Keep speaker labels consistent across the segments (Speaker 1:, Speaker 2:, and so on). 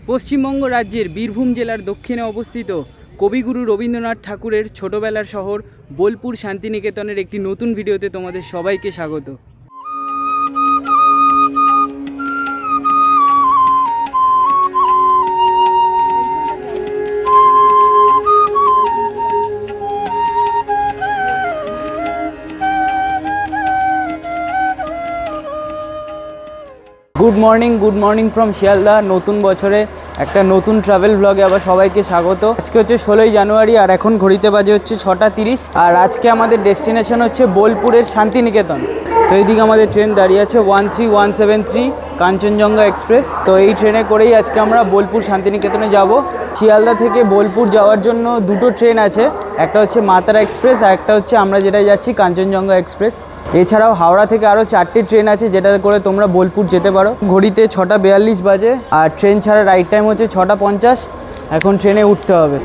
Speaker 1: পশ্চিমবঙ্গ রাজ্যের বীরভূম জেলার দক্ষিণে অবস্থিত কবিগুরু রবীন্দ্রনাথ ঠাকুরের ছোটবেলার শহর বোলপুর শান্তিনিকেতনের একটি নতুন ভিডিওতে তোমাদের সবাইকে স্বাগত। Good morning from Sealdah. নতুন বছরে একটা নতুন ট্রাভেল ব্লগে আবার সবাইকে স্বাগত। আজকে হচ্ছে 16ই জানুয়ারি আর এখন ঘড়িতে বাজে হচ্ছে 6:30 আর আজকে আমাদের ডেস্টিনেশন হচ্ছে বোলপুরের শান্তিনিকেতন। তো এইদিকে আমাদের ট্রেন দাঁড়িয়ে আছে 13173 কাঞ্চনজঙ্ঘা এক্সপ্রেস। তো এই ট্রেনে করেই আজকে আমরা বোলপুর শান্তিনিকেতনে যাব। শিয়ালদা থেকে বোলপুর যাওয়ার জন্য দুটো ট্রেন আছে, একটা হচ্ছে মাতারা এক্সপ্রেস আর একটা হচ্ছে আমরা যেটাই যাচ্ছি কাঞ্চনজঙ্ঘা এক্সপ্রেস। এছাড়াও হাওড়া থেকে আরও 4টে ট্রেন আছে যেটা করে তোমরা বোলপুর যেতে পারো। ঘড়িতে 6:42 বাজে আর ট্রেন ছাড়া রাইট টাইম হচ্ছে 6:50। এখন ট্রেনে উঠতে হবে।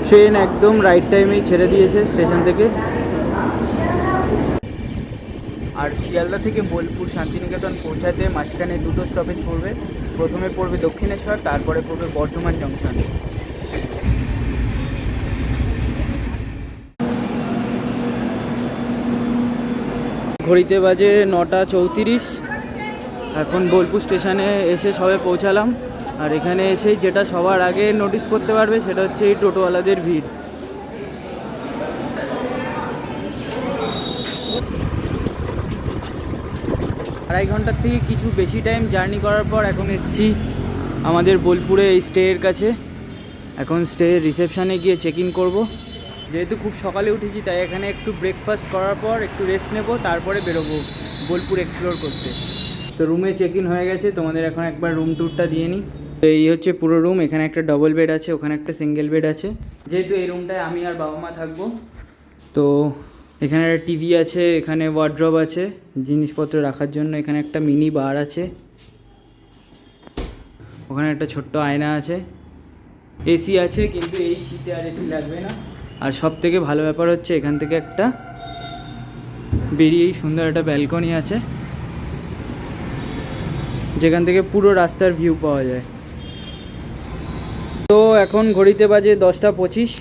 Speaker 1: ট্রেন একদম রাইট টাইমেই ছেড়ে দিয়েছে স্টেশন থেকে। আর শিয়ালদা থেকে বোলপুর শান্তিনিকেতন পৌঁছাতে মাঝখানে দুটো স্টপেজ পড়বে। প্রথমে পড়বে দক্ষিণেশ্বর, তারপরে পড়বে বর্ধমান জংশন। ঘড়িতে বাজে 9:34। এখন বোলপুর স্টেশনে এসে সবে পৌঁছালাম। আর এখানে এসেই যেটা সবার আগে নোটিস করতে পারবে সেটা হচ্ছে এই টোটোওয়ালাদের ভিড়। আড়াই ঘন্টার থেকে কিছু বেশি টাইম জার্নি করার পর এখন এসেছি আমাদের বোলপুরে এই স্টের কাছে। এখন স্টে রিসেপশানে গিয়ে চেক ইন করবো। যেহেতু খুব সকালে উঠেছি তাই এখানে একটু ব্রেকফাস্ট করার পর একটু রেস্ট নেব, তারপরে বেরোবো বোলপুর এক্সপ্লোর করতে। তো রুমে চেক ইন হয়ে গেছে, তোমাদের এখন একবার রুম ট্যুরটা দিয়ে নিই। তো এই হচ্ছে পুরো রুম। এখানে একটা ডবল বেড আছে, ওখানে একটা সিঙ্গেল বেড আছে। যেহেতু এই রুমটায় আমি আর বাবা মা থাকবো, তো এখানে একটা টিভি আছে, এখানে ওয়ার্ড্রব আছে জিনিসপত্র রাখার জন্য, এখানে একটা মিনি বার আছে, ওখানে একটা ছোট্ট আয়না আছে, এসি আছে কিন্তু এই শীতে আর এসি লাগবে না। আর সব থেকে ভালো ব্যাপার হচ্ছে এখান থেকে একটা বেরিয়েই সুন্দর একটা ব্যালকনি আছে যেখান থেকে পুরো রাস্তার ভিউ পাওয়া যায়। তো এখন ঘড়িতে বাজে 10:25।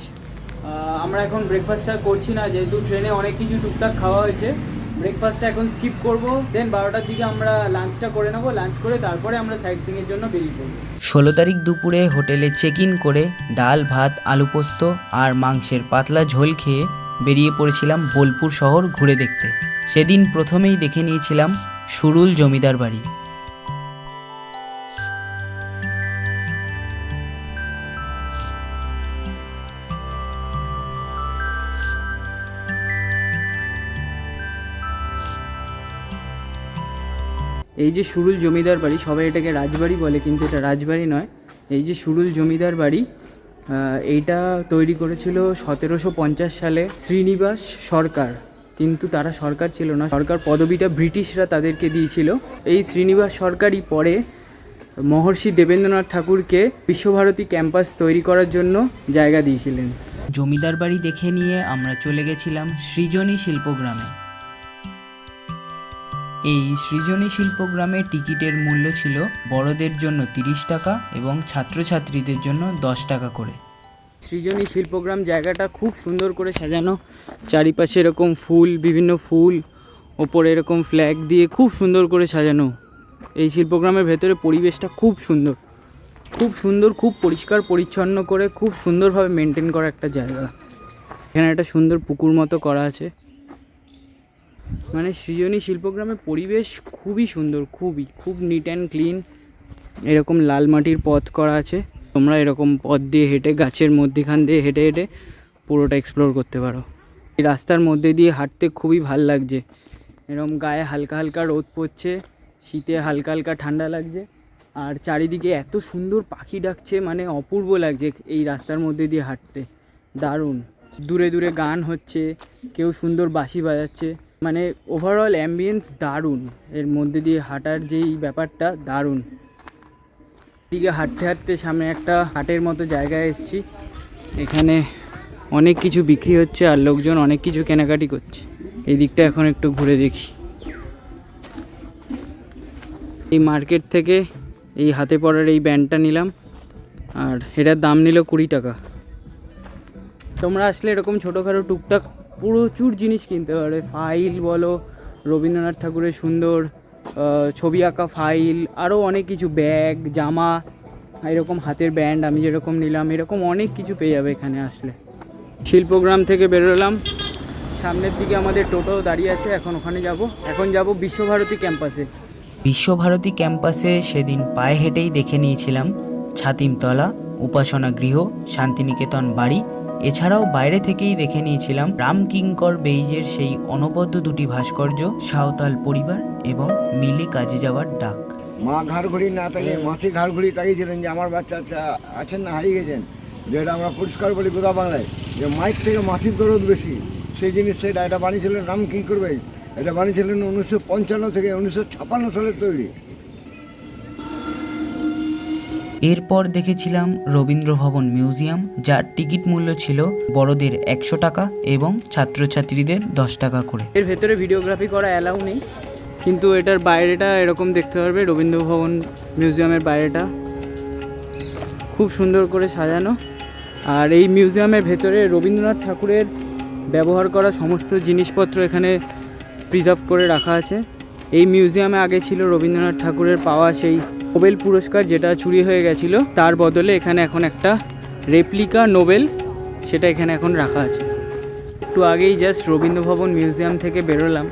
Speaker 1: আমরা এখন ব্রেকফাস্টটা করছি না, যেহেতু ট্রেনে অনেক কিছু টুকটাক খাওয়া হয়েছে। ব্রেকফাস্টটা এখন স্কিপ করব, দেন 12টার দিকে আমরা লাঞ্চটা করে নেবো। লাঞ্চ করে তারপরে আমরা সাইট সিইংয়ের জন্য বেরিয়ে পড়ব।
Speaker 2: 16 তারিখ দুপুরে হোটেলে চেক ইন করে ডাল ভাত আলু পোস্ত আর মাংসের পাতলা ঝোল খেয়ে বেরিয়ে পড়েছিলাম বোলপুর শহর ঘুরে দেখতে। সেদিন প্রথমেই দেখে নিয়েছিলাম সুরুল জমিদার বাড়ি।
Speaker 1: এই যে সুরুল জমিদার বাড়ি, সবাই এটাকে রাজবাড়ি বলে কিন্তু এটা রাজবাড়ি নয়। এই যে সুরুল জমিদার বাড়ি, এইটা তৈরি করেছিল 1750 সালে শ্রীনিবাস সরকার। কিন্তু তারা সরকার ছিল না, সরকার পদবিটা ব্রিটিশরা তাদেরকে দিয়েছিল। এই শ্রীনিবাস সরকারই পরে মহর্ষি দেবেন্দ্রনাথ ঠাকুরকে বিশ্বভারতী ক্যাম্পাস তৈরি করার জন্য জায়গা দিয়েছিলেন।
Speaker 2: জমিদার বাড়ি দেখে নিয়ে আমরা চলে গেছিলাম সৃজনী শিল্পগ্রামে। এই সৃজনী শিল্পগ্রামে টিকিটের মূল্য ছিল বড়দের জন্য 30 টাকা এবং ছাত্রছাত্রীদের জন্য 10 টাকা করে।
Speaker 1: সৃজনী শিল্পগ্রাম জায়গাটা খুব সুন্দর করে সাজানো, চারিপাশে এরকম ফুল, বিভিন্ন ফুল, ওপরে এরকম ফ্ল্যাগ দিয়ে খুব সুন্দর করে সাজানো। এই শিল্পগ্রামের ভেতরে পরিবেশটা খুব সুন্দর, খুব পরিষ্কার পরিচ্ছন্ন করে খুব সুন্দরভাবে মেনটেন করা একটা জায়গা। এখানে একটা সুন্দর পুকুর মতো করা আছে। মানে সৃজনী শিল্পগ্রামের পরিবেশ খুবই সুন্দর, খুব নিট অ্যান্ড ক্লিন। এরকম লাল মাটির পথ করা আছে, তোমরা এরকম পথ দিয়ে হেঁটে গাছের মধ্যেখান দিয়ে হেঁটে হেঁটে পুরোটা এক্সপ্লোর করতে পারো। এই রাস্তার মধ্যে দিয়ে হাঁটতে খুবই ভাল লাগছে। এরকম গায়ে হালকা হালকা রোদ পড়ছে, শীতে হালকা হালকা ঠান্ডা লাগছে, আর চারিদিকে এত সুন্দর পাখি ডাকছে, মানে অপূর্ব লাগছে এই রাস্তার মধ্যে দিয়ে হাঁটতে। দারুণ, দূরে দূরে গান হচ্ছে, কেউ সুন্দর বাঁশি বাজাচ্ছে, মানে ওভারঅল অ্যাম্বিয়েন্স দারুণ। এর মধ্যে দিয়ে হাঁটার যেই ব্যাপারটা দারুণ। দিকে হাঁটতে হাঁটতে সামনে একটা হাটের মতো জায়গায় এসেছি। এখানে অনেক কিছু বিক্রি হচ্ছে আর লোকজন অনেক কিছু কেনাকাটি করছে। এই দিকটা এখন একটু ঘুরে দেখি। এই মার্কেট থেকে এই হাতে পড়ার এই ব্যান্ডটা নিলাম। আর এটার দাম নিল 20 টাকা। তোমরা আসলে এরকম ছোটোখাটো টুকটাক প্রচুর জিনিস কিনতে পারবে, ফাইল বলো, রবীন্দ্রনাথ ঠাকুরের সুন্দর ছবি আঁকা ফাইল, আরও অনেক কিছু, ব্যাগ, জামা, এরকম হাতের ব্যান্ড আমি যেরকম নিলাম, এরকম অনেক কিছু পেয়ে যাবে এখানে আসলে। শিল্পগ্রাম থেকে বেরোলাম, সামনের দিকে আমাদের টোটো দাঁড়িয়ে আছে, এখন ওখানে যাব। এখন যাব বিশ্বভারতী ক্যাম্পাসে।
Speaker 2: বিশ্বভারতী ক্যাম্পাসে সেদিন পায়ে হেঁটেই দেখে নিয়েছিলাম ছাতিমতলা, উপাসনা গৃহ, শান্তিনিকেতন বাড়ি। এছাড়াও বাইরে থেকেই দেখে নিয়েছিলাম রামকিঙ্কর বেইজের সেই অনবদ্য দুটি ভাস্কর্য, সাঁওতাল পরিবার এবং মিলে কাজে যাওয়ার ডাক।
Speaker 3: মা ঘাড় ঘড়ি না তাকিয়ে মাসি ঘাড় ঘড়ি তাকিয়েছিলেন যে আমার বাচ্চা আছেন না হারিয়ে গেছেন, যেটা আমরা পরিষ্কার বলি গোদা বাংলায়, যে মাইক থেকে মাসির দরদ বেশি। সেই জিনিস এটা বানিয়েছিলেন রামকিঙ্কর বেইজ। এটা বানিয়েছিলেন 1955 থেকে 1956 সালের তৈরি।
Speaker 2: এরপর দেখেছিলাম রবীন্দ্র ভবন মিউজিয়াম, যার টিকিট মূল্য ছিল বড়দের 100 টাকা এবং ছাত্রছাত্রীদের 10 টাকা করে।
Speaker 1: এর ভেতরে ভিডিওগ্রাফি করা অ্যালাউ নেই, কিন্তু এটার বাইরেটা এরকম দেখতে পারবে। রবীন্দ্র ভবন মিউজিয়ামের বাইরেটা খুব সুন্দর করে সাজানো। আর এই মিউজিয়ামের ভেতরে রবীন্দ্রনাথ ঠাকুরের ব্যবহার করা সমস্ত জিনিসপত্র এখানে প্রিজার্ভ করে রাখা আছে। এই মিউজিয়ামে আগে ছিল রবীন্দ্রনাথ ঠাকুরের পাওয়া সেই নোবেল পুরস্কার, যেটা চুরি হয়ে গেছিলো, তার বদলে এখানে এখন একটা রেপ্লিকা নোবেল, সেটা এখানে এখন রাখা আছে। একটু আগেই জাস্ট রবীন্দ্র ভবন মিউজিয়াম থেকে বেরোলাম,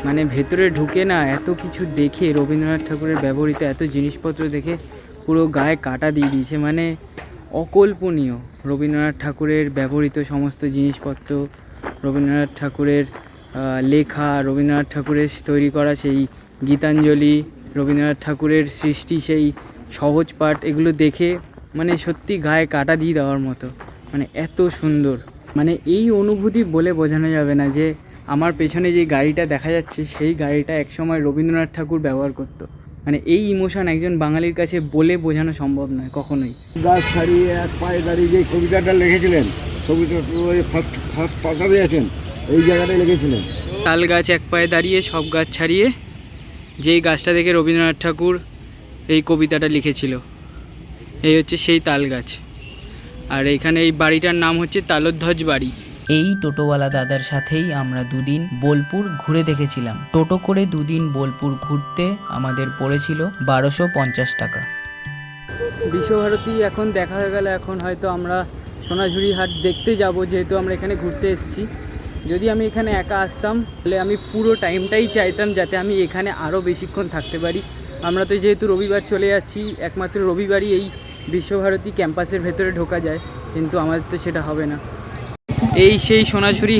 Speaker 1: মানে ভেতরে ঢুকে না এত কিছু দেখে, রবীন্দ্রনাথ ঠাকুরের ব্যবহৃত এত জিনিসপত্র দেখে পুরো গায়ে কাঁটা দিয়ে দিয়েছে। মানে অকল্পনীয় রবীন্দ্রনাথ ঠাকুরের ব্যবহৃত সমস্ত জিনিসপত্র, রবীন্দ্রনাথ ঠাকুরের লেখা, রবীন্দ্রনাথ ঠাকুরের তৈরি করা সেই গীতাঞ্জলি, রবীন্দ্রনাথ ঠাকুরের সৃষ্টি সেই সহজ পাঠ, এগুলো দেখে মানে সত্যি গায়ে কাঁটা দিয়ে দেওয়ার মতো, মানে এত সুন্দর। মানে এই অনুভূতি বলে বোঝানো যাবে না যে আমার পেছনে যে গাড়িটা দেখা যাচ্ছে সেই গাড়িটা একসময় রবীন্দ্রনাথ ঠাকুর ব্যবহার করতো। মানে এই ইমোশন একজন বাঙালির কাছে বলে বোঝানো সম্ভব নয় কখনোই।
Speaker 3: গাছ ছাড়িয়ে এক পায়ে দাঁড়িয়ে যে কবিতাটা লিখেছিলেন, ফার্স্ট পাতাতে আছেন, এই জায়গাটায় লিখেছিলেন
Speaker 1: তাল গাছ এক পায়ে দাঁড়িয়ে সব গাছ ছাড়িয়ে, যেই গাছটা দেখে রবীন্দ্রনাথ ঠাকুর এই কবিতাটা লিখেছিল, এই হচ্ছে সেই তাল গাছ। আর এখানে এই বাড়িটার নাম হচ্ছে তালধ্বজ বাড়ি।
Speaker 2: এই টোটোওয়ালা দাদার সাথেই আমরা দুদিন বোলপুর ঘুরে দেখেছিলাম। টোটো করে দুদিন বোলপুর ঘুরতে আমাদের পড়েছিল 1250 টাকা।
Speaker 1: বিশ্বভারতী এখন দেখা হয়ে গেল, এখন হয়তো আমরা সোনাঝুরি হাট দেখতে যাব, যেহেতু আমরা এখানে ঘুরতে এসেছি। যদি আমি এখানে একা আসতাম তাহলে আমি পুরো টাইমটাই চাইতাম যাতে আমি এখানে আরও বেশিক্ষণ থাকতে পারি। আমরা তো যেহেতু রবিবার চলে যাচ্ছি, একমাত্র রবিবারই এই বিশ্বভারতী ক্যাম্পাসের ভেতরে ঢোকা যায়, কিন্তু আমাদের তো সেটা হবে না। এই সেই সোনাঝুরি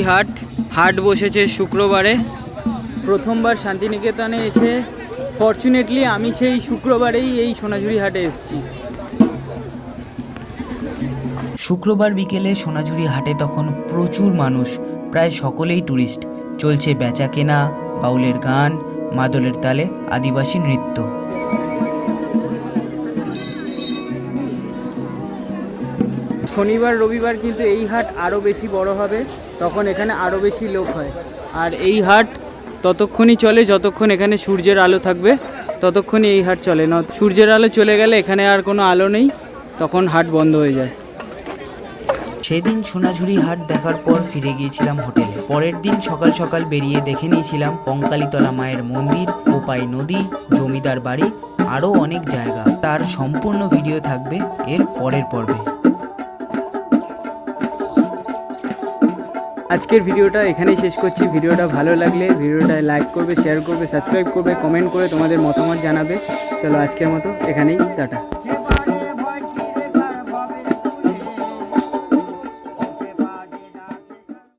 Speaker 1: হাট বসেছে শুক্রবারে। প্রথমবার শান্তিনিকেতনে এসে ফরচুনেটলি আমি সেই শুক্রবারেই এই সোনাঝুরি হাটে এসেছি।
Speaker 2: শুক্রবার বিকেলে সোনাঝুরি হাটে তখন প্রচুর মানুষ, প্রায় সকলেই ট্যুরিস্ট। চলছে বেচা কেনা, বাউলের গান, মাদলের তালে আদিবাসী নৃত্য।
Speaker 1: শনিবার রবিবার কিন্তু এই হাট আরও বেশি বড় হবে, তখন এখানে আরও বেশি লোক হয়। আর এই হাট ততক্ষণই চলে যতক্ষণ এখানে সূর্যের আলো থাকবে, ততক্ষণই এই হাট চলে না। সূর্যের আলো চলে গেলে এখানে আর কোনো আলো নেই, তখন হাট বন্ধ হয়ে যায়।
Speaker 2: সেদিন সোনাঝুরি হাট দেখার পর ফিরে গিয়েছিলাম হোটেলে। পরের দিন সকাল সকাল বেরিয়ে দেখে নিয়েছিলাম কঙ্কালীতলা মায়ের মন্দির, কোপাই নদী, জমিদার বাড়ি, আরও অনেক জায়গা। তার সম্পূর্ণ ভিডিও থাকবে এর পরের পর্বে।
Speaker 1: আজকের ভিডিওটা এখানেই শেষ করছি। ভিডিওটা ভালো লাগলে ভিডিওটা লাইক করবে, শেয়ার করবে, সাবস্ক্রাইব করবে, কমেন্ট করে তোমাদের মতামত জানাবে। চলো আজকের মতো এখানেই টাটা।